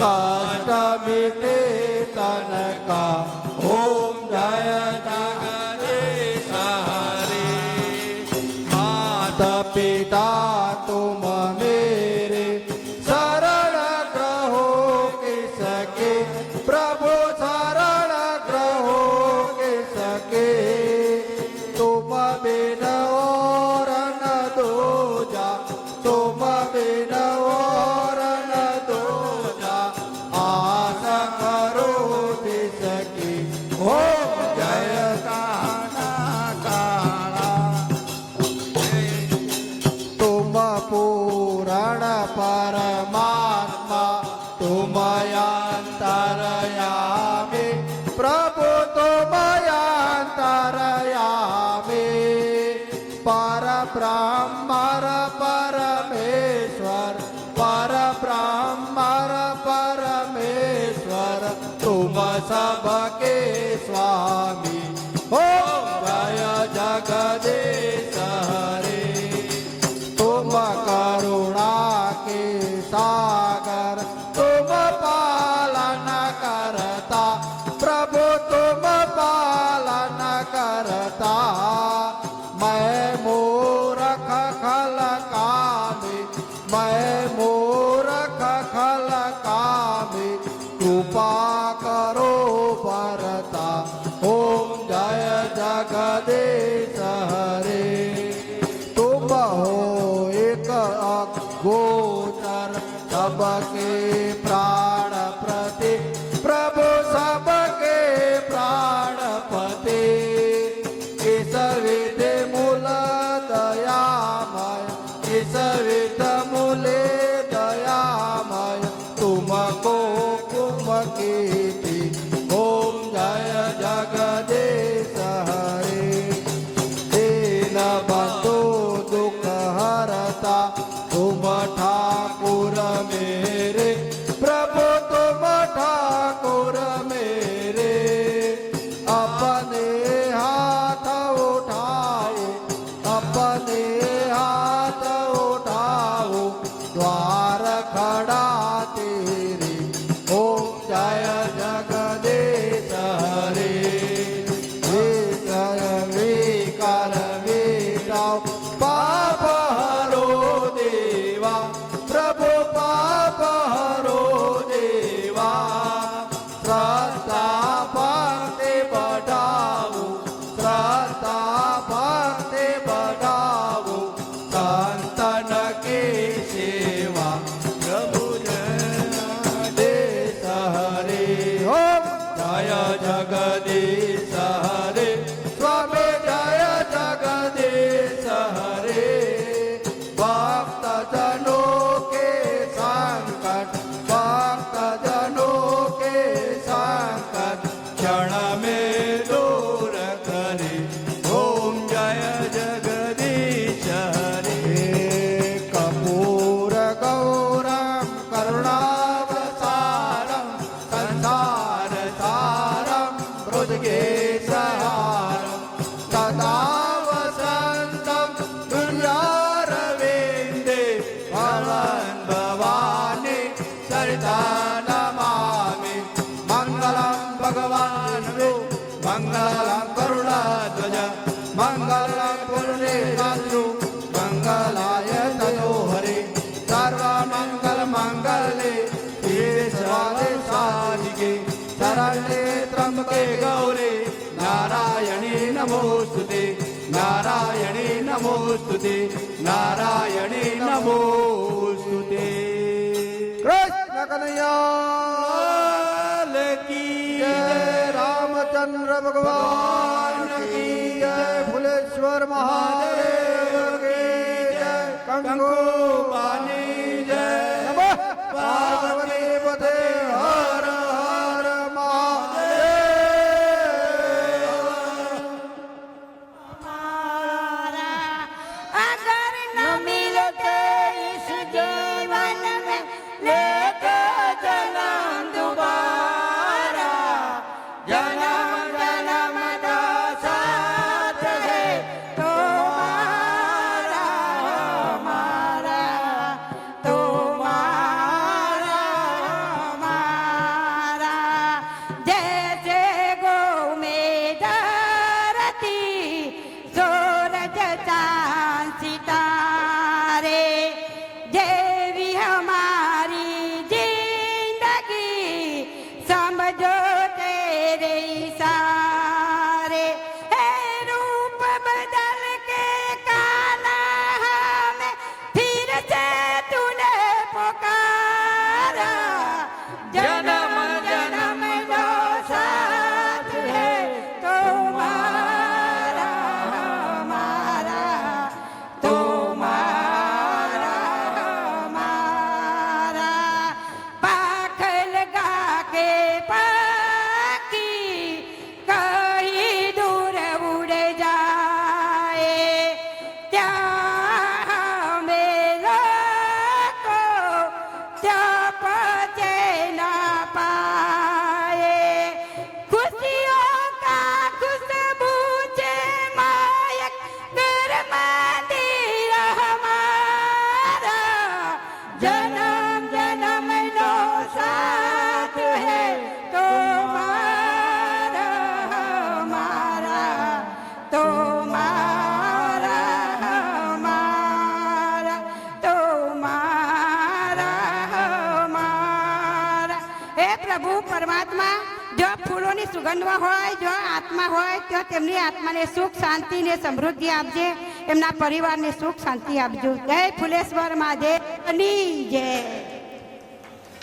कष्ट मिटे तन का। ओम जय जगदीश हरे। माता पिता तुम मेरे शरण ग्रहो किसके, प्रभु शरण ग्रहो किसके। तुम बिन और न दूजा, तुम बिन और न दूजा, आस करो तिसकी। ओम जय काना काना। तुम पूर्ण परमात्मा, तुम अंतर्यामी, प्रभु तुम अंतर्यामी। पर ब्रह्मर परमेश्वर, पर ब्रह्मर परमेश्वर, तुम सबके स्वामी। ओम जय जगदीश हरे। तुम करुणा के सागर, तुम पालन करता, प्रभु तुम पालन करता। मैं मूर्ख खल कामी, मैं मूर्ख खल कामी, कृपा करो परता। ओम जय जगदीश हरे। तुम हो एक अगोचर, सबके प्राण प्रति, प्रभु सबके प्राणपति। इस विध मूल दयामय, इस विध मूले दयामय, तुमको कुम कीर्ति। ओम जय जगदीश हरे। दीन बंधु दुख हरता, तुम ठाकुर मेरे, प्रभु तुम ठाकुर मेरे। अपने हाथ उठाए, अपने हाथ उठाओ, द्वार खड़ा तेरे। ओम जय जगदीश हरे। विकर विकार विटाओ, पाप हरो देवा, प्रभु पाप हरो देवा। श्रद्धा भक्ति बढ़ाओ, श्रद्धा भक्ति बढ़ाओ, संतन की सेवा। प्रभु जगदीश हरे। ओम जय जगदीश हरे। स्वामी जय जगदीश हरे। भक्त जनों के संकट, भक्त जनों के संकट, क्षण में दूर करे। ओम जय जगदीश हरे। कर्पूर गौरम करुणावतारम, संसार सारम हृदयेशहारम, सदा वसन्तं तुर्यारविन्दे। भवन् भवानी सरिता नमामि। मङ्गलं भगवान् मङ्गलं करुणाध्वज, मङ्गलं पुण्यकात्रु, मङ्गलाय तनोहरे। सर्वमङ्गलमाङ्गल्ये शिवे सर्वार्थ-साधिके, शरण्ये त्र्यम्बके गौरी नारायणी नमोस्तुते, नारायणी नमोस्तुते, नारायणी नमोस्तुते। कृष्ण कन्हैया की जय। रामचंद्र भगवान की जय। फुलेश्वर महादेव की जय। कंगो पानी जय। नमः पार्वती पते हर हर महादेव। अगर न मिलते इस जीवन में लेके जन्म दोबारा, जन्म जन्म का साथ है तुम्हारा हमारा। ત્યાં પહોંચે ના પાए खुशियों का खुशबू છે માયક घर मंदिर हमारा जन्म जन्म नो साथ है तुम्हारा हमारा तुम्हारा हमारा तुम्हारा हमारा हे प्रभु परमात्मा जो ફૂલોની સુગંધમાં હોય જો આત્મા હોય તો તેમની આત્માને સુખ શાંતિ ને સમૃદ્ધિ આપજે એમના પરિવારને સુખ શાંતિ આપજો જય ફુલેશ્વર મહાદેવની જય